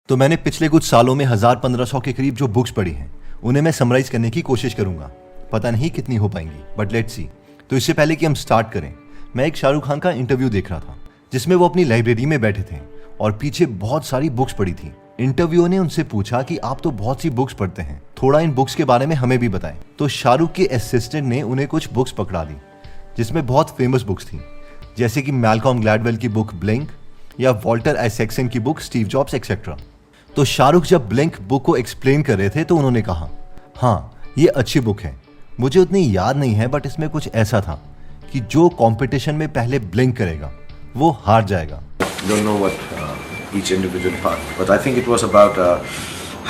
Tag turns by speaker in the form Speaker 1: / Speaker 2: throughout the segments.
Speaker 1: तो मैंने पिछले कुछ सालों में 1000-1500 के करीब जो बुक्स पढ़ी हैं उन्हें मैं समराइज करने की कोशिश करूंगा। पता नहीं कितनी हो पाएंगी, बट लेट्स सी। तो इससे पहले कि हम स्टार्ट करें, मैं एक शाहरुख खान का इंटरव्यू देख रहा था जिसमें वो अपनी लाइब्रेरी में बैठे थे और पीछे बहुत सारी बुक्स पड़ी थी। इंटरव्यूअर ने उनसे पूछा कि आप तो बहुत सी बुक्स पढ़ते हैं, थोड़ा इन बुक्स के बारे में हमें भी बताएं। तो शाहरुख के असिस्टेंट ने उन्हें कुछ बुक्स पकड़ा दी जिसमें बहुत फेमस बुक्स थी, जैसे कि मैल्कॉम ग्लैडवेल की बुक ब्लिंक या वॉल्टर आइजैक्सन की बुक स्टीव जॉब्स एक्सेट्रा। तो शाहरुख जब ब्लिंक बुक को एक्सप्लेन कर रहे थे तो उन्होंने कहा, हाँ ये अच्छी बुक है, मुझे उतनी याद नहीं है, बट इसमें कुछ ऐसा था कि जो कंपटीशन में पहले ब्लिंक करेगा वो हार जाएगा।
Speaker 2: Don't know what each individual part, but I think it was about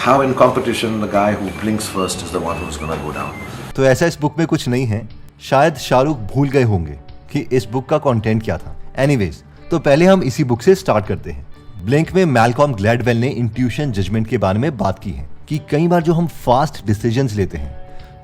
Speaker 2: how in competition the guy who blinks first is the one who's gonna go down.
Speaker 1: तो ऐसा इस बुक में कुछ नहीं है, शायद शाहरुख भूल गए होंगे कि इस बुक का कंटेंट क्या था। एनीवेज, तो पहले हम इसी बुक से स्टार्ट करते हैं। ब्लिंक में मैल्कॉम ग्लैडवेल ने इंट्यूशन जजमेंट के बारे में बात की है कि कई बार जो हम फास्ट डिसीजंस लेते हैं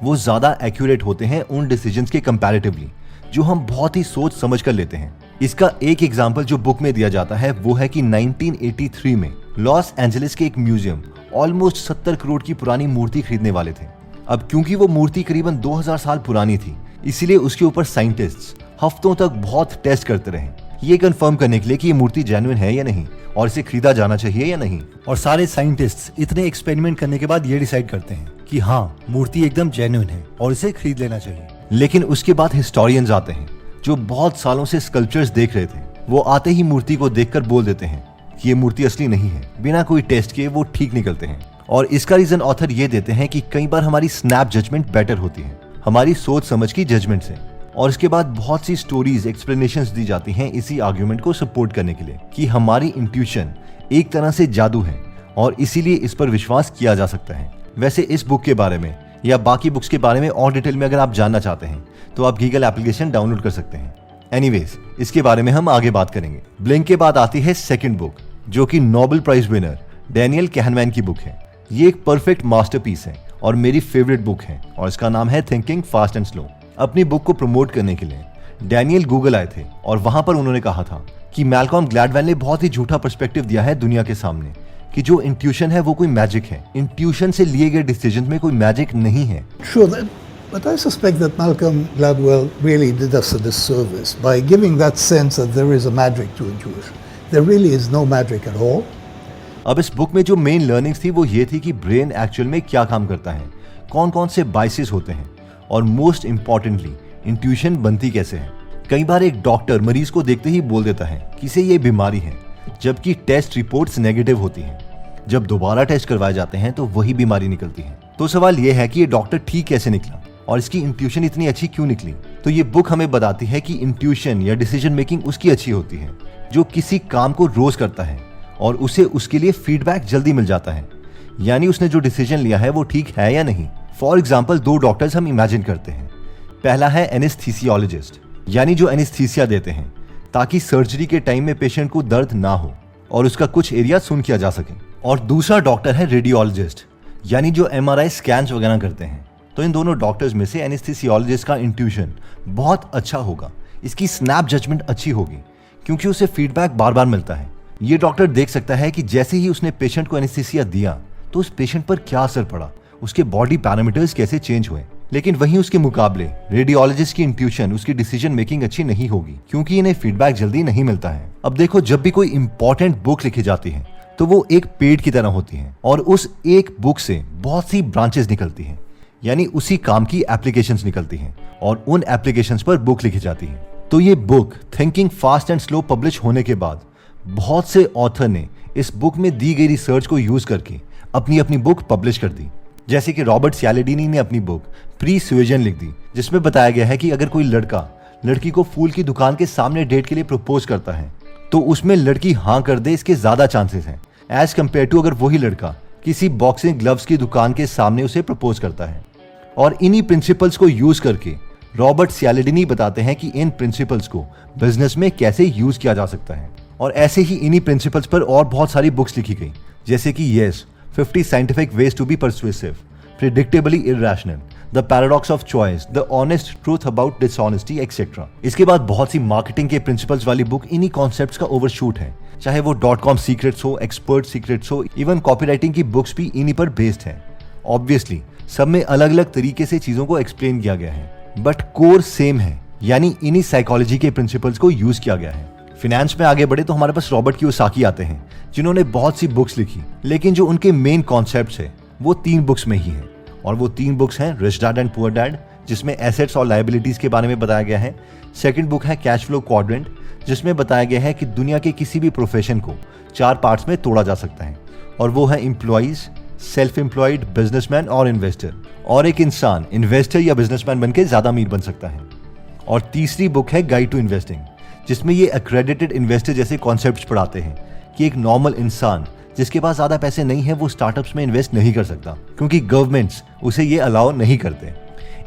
Speaker 1: वो ज्यादा एक्यूरेट होते हैं उन डिसीजंस के कंपैरेटिवली जो हम बहुत ही सोच समझ कर लेते हैं। इसका एक एग्जांपल जो बुक में दिया जाता है वो है कि 1983 में लॉस एंजलिस के एक म्यूजियम ऑलमोस्ट 70 करोड़ की पुरानी मूर्ति खरीदने वाले थे। अब क्योंकि वो मूर्ति करीबन 2000 साल पुरानी थी, इसीलिए उसके ऊपर साइंटिस्ट्स हफ्तों तक बहुत टेस्ट करते रहे ये कंफर्म करने के लिए कि ये मूर्ति जेन्युइन है या नहीं और इसे खरीदा जाना चाहिए या नहीं।
Speaker 3: और सारे साइंटिस्ट्स इतने एक्सपेरिमेंट करने के बाद ये डिसाइड करते हैं कि हाँ, मूर्ति एकदम जेन्युइन है और इसे खरीद लेना चाहिए।
Speaker 1: लेकिन उसके बाद हिस्टोरियंस आते हैं जो बहुत सालों से स्कल्पचर्स देख रहे थे। वो आते ही मूर्ति को देखकर बोल देते हैं कि ये मूर्ति असली नहीं है। बिना कोई टेस्ट किए वो ठीक निकलते हैं। और इसका रीजन ऑथर ये देते हैं कि कई बार हमारी स्नैप जजमेंट बेटर होती है हमारी सोच समझ की जजमेंट से। और इसके बाद बहुत सी स्टोरीज, एक्सप्लेनेशंस दी जाती हैं इसी आर्ग्यूमेंट को सपोर्ट करने के लिए कि हमारी इंट्यूशन एक तरह से जादू है और इसीलिए इस पर विश्वास किया जा सकता है। वैसे इस बुक के बारे में या बाकी बुक्स के बारे में और डिटेल में अगर आप जानना चाहते हैं तो आप गीगल एप्लीकेशन डाउनलोड कर सकते हैं। एनीवेज, इसके बारे में हम आगे बात करेंगे। ब्लिंक के बाद आती है सेकंड बुक जो कि नोबेल प्राइज विनर डैनियल कहनमैन की बुक है। ये एक परफेक्ट मास्टरपीस है और मेरी फेवरेट बुक है और इसका नाम है थिंकिंग फास्ट एंड स्लो। अपनी बुक को प्रमोट करने के लिए डैनियल गूगल आए थे और वहां पर उन्होंने कहा था कि मैल्कॉम ग्लैडवेल ने बहुत ही झूठा पर्सपेक्टिव दिया है दुनिया के सामने कि जो इंट्यूशन है वो कोई मैजिक है। इंट्यूशन से लिए गए डिसीजन में कोई मैजिक नहीं है।
Speaker 4: Sure, but I suspect that Malcolm Gladwell really did us a disservice by giving that sense that there is a magic to intuition. There really is no magic at all.
Speaker 1: अब इस book में जो main learnings थी वो ये थी कि brain actual में क्या काम करता है, कौन कौन से बाइसेस होते हैं और मोस्ट इंपॉर्टेंटली इंट्यूशन बनती कैसे है। कई बार एक डॉक्टर मरीज को देखते ही बोल देता है कि इसे ये बीमारी है, जबकि टेस्ट रिपोर्ट्स नेगेटिव होती हैं। जब दोबारा टेस्ट करवाए जाते हैं तो वही बीमारी निकलती है। तो सवाल ये है कि ये डॉक्टर ठीक कैसे निकला और इसकी इंट्यूशन इतनी अच्छी क्यों निकली। तो ये बुक हमें बताती है कि इंट्यूशन या डिसीजन मेकिंग उसकी अच्छी होती है जो किसी काम को रोज करता है और उसे उसके लिए फीडबैक जल्दी मिल जाता है, यानी उसने जो डिसीजन लिया है वो ठीक है या नहीं। फॉर एग्जाम्पल, दो डॉक्टर्स हम इमेजिन करते हैं। पहला है एनेस्थीसियोलॉजिस्ट, यानी जो एनेस्थीसिया देते हैं ताकि सर्जरी के टाइम में पेशेंट को दर्द ना हो और उसका कुछ एरिया सुन किया जा सके। और दूसरा डॉक्टर है रेडियोलॉजिस्ट, यानी जो MRI स्कैन्स वगैरह करते हैं। तो इन दोनों डॉक्टर्स में से एनेस्थीसियोलॉजिस्ट का इंट्यूशन बहुत अच्छा होगा, इसकी स्नैप जजमेंट अच्छी होगी क्योंकि उसे फीडबैक बार बार मिलता है। ये डॉक्टर देख सकता है कि जैसे ही उसने पेशेंट को एनेस्थीसिया दिया तो उस पेशेंट पर क्या असर पड़ा, उसके बॉडी पैरामीटर्स कैसे चेंज हुए। लेकिन वहीं उसके मुकाबले रेडियोलॉजिस्ट की इंट्यूशन, उसकी डिसीजन मेकिंग अच्छी नहीं होगी क्योंकि इन्हें फीडबैक जल्दी नहीं मिलता है। अब देखो, जब भी कोई इंपॉर्टेंट बुक लिखी जाती है तो वो एक पेड़ की तरह होती है और उस एक बुक से बहुत सी ब्रांचेस निकलती हैं, यानी उसी काम की एप्लीकेशंस निकलती हैं और उन एप्लीकेशंस पर बुक लिखी जाती है। तो ये book thinking fast and slow publish होने के बाद बहुत से ऑथर ने इस बुक में दी गई रिसर्च को यूज करके अपनी अपनी बुक पब्लिश कर दी। जैसे कि रॉबर्ट सियालिडीनी ने अपनी बुक प्री-सुएजन लिख दी जिसमें बताया गया है कि अगर कोई लड़का लड़की को फूल की दुकान के सामने डेट के लिए प्रपोज करता है तो उसमें लड़की हाँ कर दे इसके ज्यादा चांसेस हैं एज कम्पेयर टू अगर वही लड़का किसी बॉक्सिंग ग्लव्स की दुकान के सामने उसे प्रपोज करता है। और इन्हीं प्रिंसिपल्स को यूज करके रॉबर्ट सियालिडीनी बताते हैं कि इन प्रिंसिपल्स को बिजनेस में कैसे यूज किया जा सकता है। और ऐसे ही इन्हीं प्रिंसिपल्स पर और बहुत सारी बुक्स लिखी गई, जैसे कि 50 scientific ways to be persuasive, predictably irrational, the paradox of choice, the honest truth about dishonesty etcetera. इसके बाद बहुत सी मार्केटिंग के प्रिंसिपल्स वाली बुक इन्हीं कॉन्सेप्ट्स का ओवरशूट है, चाहे वो .com सीक्रेट्स हो, एक्सपर्ट सीक्रेट्स हो, इवन कॉपीराइटिंग की बुक्स भी इन्हीं पर बेस्ड है। ऑब्वियसली सब में अलग अलग तरीके से चीजों को एक्सप्लेन किया गया है, बट कोर सेम है, यानी इन्हीं साइकोलॉजी के प्रिंसिपल्स को यूज किया गया है। फिनेंस में आगे बढ़े तो हमारे पास रॉबर्ट कियोसाकी आते हैं, जिन्होंने बहुत सी बुक्स लिखी, लेकिन जो उनके मेन कॉन्सेप्ट्स है वो 3 बुक्स में ही है, और वो 3 बुक्स हैं rich dad and poor dad, जिसमें एसेट्स और लायबिलिटीज के बारे में बताया गया है। सेकंड बुक है कैश फ्लो क्वाड्रेंट, जिसमें बताया गया है कि दुनिया के किसी भी प्रोफेशन को 4 पार्ट्स में तोड़ा जा सकता है, और वो है एम्प्लॉइज, सेल्फ एम्प्लॉयड, बिजनेसमैन और इन्वेस्टर, और एक इंसान इन्वेस्टर या बिजनेसमैन बनकर ज्यादा अमीर बन सकता है। और तीसरी बुक है गाइड टू इन्वेस्टिंग, जिसमें ये एक्रेडिटेड इन्वेस्टर जैसे कॉन्सेप्ट्स पढ़ाते हैं कि एक नॉर्मल इंसान जिसके पास ज्यादा पैसे नहीं है वो स्टार्टअप्स में इन्वेस्ट नहीं कर सकता, क्योंकि गवर्नमेंट्स उसे ये अलाउ नहीं करते।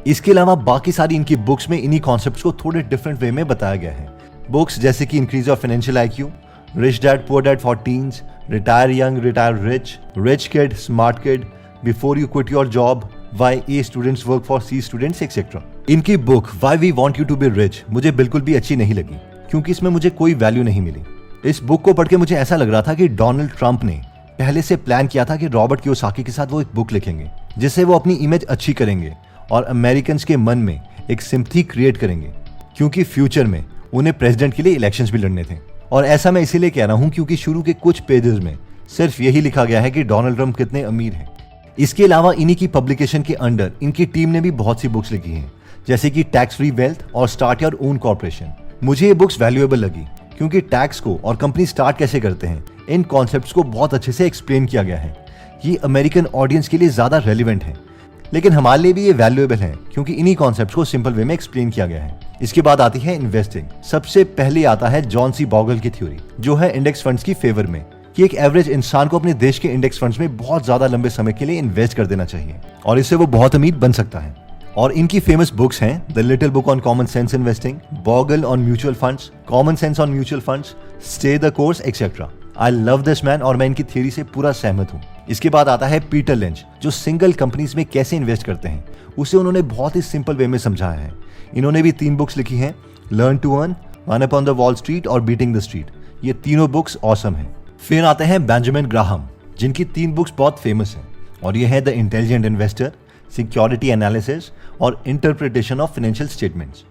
Speaker 1: इसके अलावा बाकी सारी इनकी बुक्स में इन्हीं कॉन्सेप्ट्स को थोड़े डिफरेंट वे में बताया गया है। बुक्स जैसे कि increase of financial IQ, rich dad poor dad for teens, retire young retire rich kid smart kid, before you quit your job, why A students work for C students etcetera. इनकी book why we want you to be rich मुझे बिल्कुल भी अच्छी नहीं लगी, क्योंकि इसमें मुझे कोई वैल्यू नहीं मिली। इस बुक को पढ़ के मुझे ऐसा लग रहा था कि डोनाल्ड ट्रंप ने पहले से प्लान किया था कि रॉबर्ट कियोसाकी के साथ वो एक बुक लिखेंगे, जिससे वो अपनी इमेज अच्छी करेंगे और अमेरिकन्स के मन में एक सिंपैथी क्रिएट करेंगे, क्योंकि फ्यूचर में उन्हें प्रेसिडेंट के लिए इलेक्शंस भी लड़ने थे। और ऐसा मैं इसीलिए कह रहा हूं क्योंकि शुरू के कुछ पेजेस में सिर्फ यही लिखा गया है कि डोनाल्ड ट्रंप कितने अमीर हैं। इसके अलावा इन्हीं की पब्लिकेशन के अंडर इनकी टीम ने भी बहुत सी बुक्स लिखी हैं, जैसे कि टैक्स फ्री वेल्थ और स्टार्ट योर ओन कॉर्पोरेशन। मुझे ये बुक्स वैल्यूएबल लगी क्योंकि टैक्स को और कंपनी स्टार्ट कैसे करते हैं, इन कॉन्सेप्ट्स को बहुत अच्छे से एक्सप्लेन किया गया है। ये अमेरिकन ऑडियंस के लिए ज्यादा रेलिवेंट है, लेकिन हमारे लिए भी ये वैल्यूएबल है क्योंकि इन्हीं कॉन्सेप्ट्स को सिंपल वे में एक्सप्लेन किया गया है। इसके बाद आती है इन्वेस्टिंग। सबसे पहले आता है जॉन सी बॉगल की थ्योरी, जो है इंडेक्स फंड्स की फेवर में, कि एक एवरेज इंसान को अपने देश के इंडेक्स फंड्स में बहुत ज्यादा लंबे समय के लिए इन्वेस्ट कर देना चाहिए और इससे वो बहुत अमीर बन सकता है। और इनकी फेमस बुक्स हैं the little book on common sense investing, Bogle on mutual funds, common sense on mutual funds, stay the course etcetera. I love this man और मैं इनकी थ्योरी से पूरा सहमत हूँ। इसके बाद आता है पीटर लिंच, जो सिंगल कंपनीज में कैसे इन्वेस्ट करते हैं उसे उन्होंने बहुत ही सिंपल वे में समझाया है। इन्होंने भी 3 बुक्स लिखी हैं, learn to earn, one upon the wall street और बीटिंग द स्ट्रीट। ये तीनों बुक्स ऑसम हैं। फिर आते हैं बेंजामिन ग्राहम, जिनकी 3 बुक्स बहुत फेमस हैं, और ये है the intelligent investor, security analysis और इंटरप्रिटेशन ऑफ फाइनेंशियल स्टेटमेंट्स।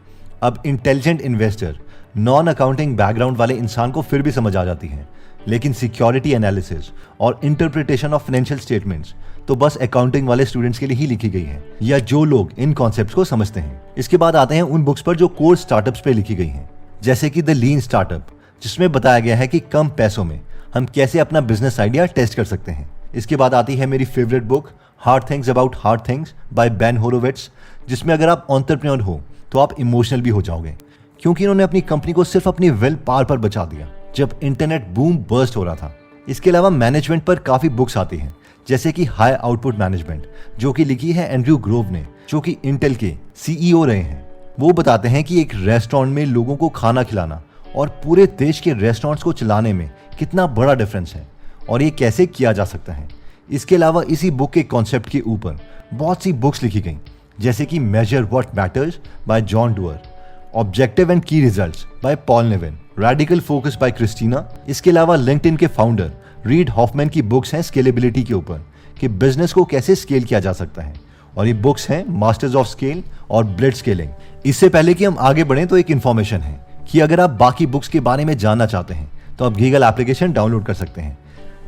Speaker 1: अब intelligent investor non accounting background वाले इंसान को फिर भी समझ आ जाती है, लेकिन सिक्योरिटी एनालिसिस और इंटरप्रिटेशन ऑफ फाइनेंशियल स्टेटमेंट्स तो बस अकाउंटिंग वाले स्टूडेंट्स के लिए ही लिखी गई है, या जो लोग इन कॉन्सेप्ट्स को समझते हैं। इसके बाद आते हैं उन बुक्स पर जो कोर स्टार्टअप्स पे लिखी गई हैं, जैसे कि द लीन स्टार्टअप, जिसमें बताया गया है कि कम पैसों में हम कैसे अपना बिजनेस आइडिया टेस्ट कर सकते हैं। इसके बाद आती है मेरी favourite book hard things about hard things by Ben Horowitz, जिसमें अगर आप एंटरप्रेन्योर हो तो आप इमोशनल भी हो जाओगे, क्योंकि इन्होंने अपनी कंपनी को सिर्फ अपनी विल पावर पर बचा दिया जब इंटरनेट बूम बर्स्ट हो रहा था। इसके अलावा मैनेजमेंट पर काफी बुक्स आती हैं, जैसे कि हाई आउटपुट मैनेजमेंट, जो कि लिखी है एंड्रयू ग्रोव ने, जो कि इंटेल के CEO रहे हैं। वो बताते हैं कि एक रेस्टोरेंट में लोगों को खाना खिलाना और पूरे देश के रेस्टोरेंट्स को चलाने में कितना बड़ा डिफरेंस है और ये कैसे किया जा सकता है। इसके अलावा इसी बुक के कॉन्सेप्ट के ऊपर बहुत सी बुक्स लिखी गई, जैसे कि measure what matters by John Doerr, objective and key results by Paul Nevin, radical focus by Christina. इसके अलावा लिंक्डइन के फाउंडर रीड हॉफमैन की बुक्स हैं स्केलेबिलिटी के ऊपर, कि बिजनेस को कैसे स्केल किया जा सकता है, और ये बुक्स हैं मास्टर्स ऑफ स्केल और ब्लिड स्केलिंग। इससे पहले कि हम आगे बढ़ें तो एक इन्फॉर्मेशन है कि अगर आप बाकी बुक्स के बारे में जानना चाहते हैं तो आप गीगल एप्लीकेशन डाउनलोड कर सकते हैं,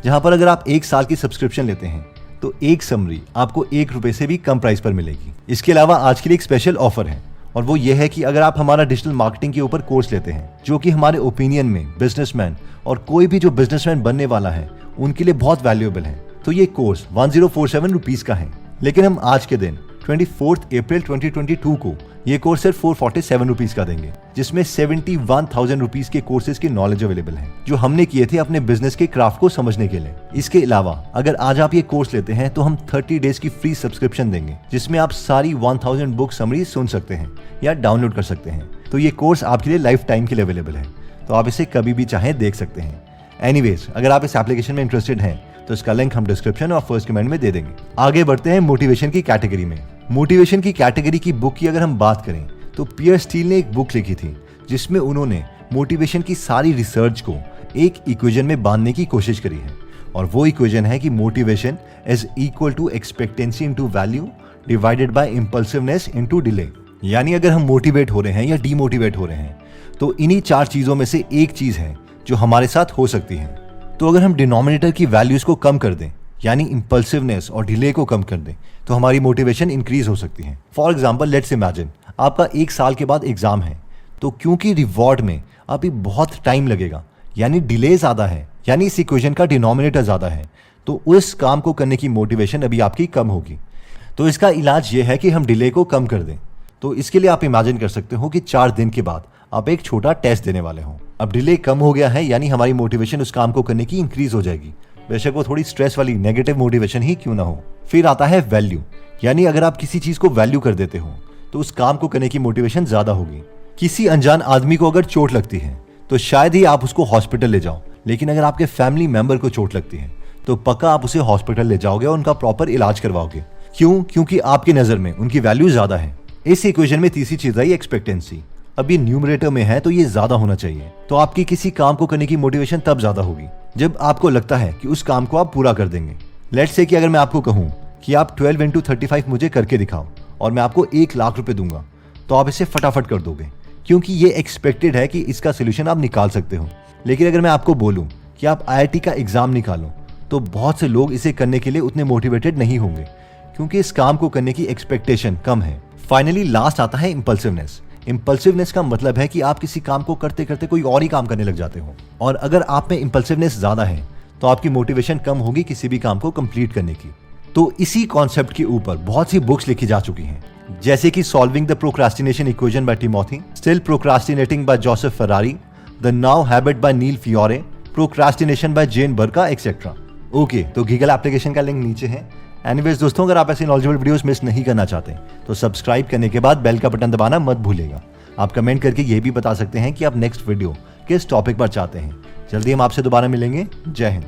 Speaker 1: जहां पर अगर आप 1 साल की सब्सक्रिप्शन लेते हैं तो एक समरी आपको ₹1 से भी कम प्राइस पर मिलेगी। इसके अलावा आज के लिए एक स्पेशल ऑफर है, और वो ये है कि अगर आप हमारा डिजिटल मार्केटिंग के ऊपर कोर्स लेते हैं, जो कि हमारे ओपिनियन में बिजनेसमैन और कोई भी जो बिजनेसमैन बनने वाला है उनके लिए बहुत वैल्यूएबल है, तो ये कोर्स 1047 रुपीज का है। लेकिन हम आज के दिन 24 अप्रैल 2022 को ये कोर्स सिर्फ 447 रुपीज का देंगे, जिसमें 71,000 रुपीज के कोर्सेज की नॉलेज अवेलेबल है, जो हमने किए थे अपने बिजनेस के क्राफ्ट को समझने के लिए। इसके अलावा अगर आज आप ये कोर्स लेते हैं तो हम 30 डेज की फ्री सब्सक्रिप्शन देंगे, जिसमें आप सारी 1000 बुक समरी सुन सकते हैं या डाउनलोड कर सकते हैं। तो ये कोर्स आपके लिए लाइफ टाइम के लिए अवेलेबल है, तो आप इसे कभी भी चाहें देख सकते हैं। एनीवेज, अगर आप इस एप्लीकेशन में इंटरेस्टेड हैं तो इसका लिंक हम डिस्क्रिप्शन और फर्स्ट कमेंट में दे देंगे। आगे बढ़ते हैं मोटिवेशन की कैटेगरी में। मोटिवेशन की कैटेगरी की बुक की अगर हम बात करें तो पियर स्टील ने एक बुक लिखी थी जिसमें उन्होंने मोटिवेशन की सारी रिसर्च को एक इक्वेशन में बांधने की कोशिश करी है, और वो इक्वेशन है कि motivation is equal to expectancy into value divided by impulsiveness into delay. यानी अगर हम मोटिवेट हो रहे हैं या डीमोटिवेट हो रहे हैं तो इन्हीं 4 चीजों में से एक चीज है जो हमारे साथ हो सकती है। तो अगर हम डिनोमिनेटर की वैल्यूज को कम कर दें, यानी इंपल्सिवनेस और डिले को कम कर दें, तो हमारी मोटिवेशन इंक्रीज हो सकती है। फॉर एग्जाम्पल लेट्स इमेजिन आपका 1 साल के बाद एग्जाम है, तो क्योंकि रिवॉर्ड में अभी बहुत टाइम लगेगा, यानी डिले ज़्यादा है, यानी इस इक्वेशन का डिनोमिनेटर ज़्यादा है, तो उस काम को करने की मोटिवेशन अभी आपकी कम होगी। तो इसका इलाज ये है कि हम डिले को कम कर दें। तो इसके लिए आप इमेजिन कर सकते हो कि 4 दिन के बाद आप एक छोटा टेस्ट देने वाले हो। अब डिले कम हो गया है, यानी हमारी मोटिवेशन उस काम को करने की इंक्रीज हो जाएगी, बेशक वो थोड़ी स्ट्रेस वाली नेगेटिव मोटिवेशन ही क्यों ना हो। फिर आता है वैल्यू, यानी अगर आप किसी चीज को वैल्यू कर देते हो तो उस काम को करने की मोटिवेशन ज्यादा होगी। किसी अनजान आदमी को अगर चोट लगती है तो शायद ही आप उसको हॉस्पिटल ले जाओ, लेकिन अगर आपके फैमिली मेंबर को चोट लगती है तो पक्का आप उसे हॉस्पिटल ले जाओगे और उनका प्रॉपर इलाज करवाओगे। क्यों? क्योंकि आपकी नजर में उनकी वैल्यू ज्यादा है। इस इक्वेशन में तीसरी चीज आई एक्सपेक्टेंसी। अब ये न्यूमरेटर में है तो ये ज्यादा होना चाहिए, तो आपकी किसी काम को करने की मोटिवेशन तब ज्यादा होगी जब आपको लगता है कि उस काम को आप पूरा कर देंगे। लेट्स से कि अगर मैं आपको कहूं कि आप 12 into 35 मुझे करके दिखाओ और मैं आपको 1 लाख रुपए दूंगा, तो आप इसे फटाफट कर दोगे, क्योंकि ये एक्सपेक्टेड है कि इसका सोल्यूशन आप निकाल सकते हो। लेकिन अगर मैं आपको बोलूं कि आप IIT का एग्जाम निकालो, तो बहुत से लोग इसे करने के लिए उतने मोटिवेटेड नहीं होंगे, क्योंकि इस काम को करने की एक्सपेक्टेशन कम है। फाइनली लास्ट आता है इंपल्सिवनेस। इंपल्सिवनेस का मतलब है कि आप किसी काम को करते करते कोई और ही काम करने लग जाते हो, और अगर आप में इंपल्सिवनेस ज्यादा है तो आपकी मोटिवेशन कम होगी किसी भी काम को कंप्लीट करने की। तो इसी कॉन्सेप्ट के ऊपर बहुत सी बुक्स लिखी जा चुकी हैं, जैसे कि solving the procrastination equation by Timothy, still procrastinating by Joseph Ferrari, the now habit by Neil Fiore, procrastination by Jane Burka etcetera. Okay, तो गीगल एप्लीकेशन का लिंक नीचे है। एनीवेज दोस्तों, अगर आप ऐसे नॉलेजेबल वीडियोस मिस नहीं करना चाहते तो सब्सक्राइब करने के बाद बेल का बटन दबाना मत भूलिएगा। आप कमेंट करके ये भी बता सकते हैं कि आप नेक्स्ट वीडियो किस टॉपिक पर चाहते हैं। जल्दी हम आपसे दोबारा मिलेंगे। जय हिंद।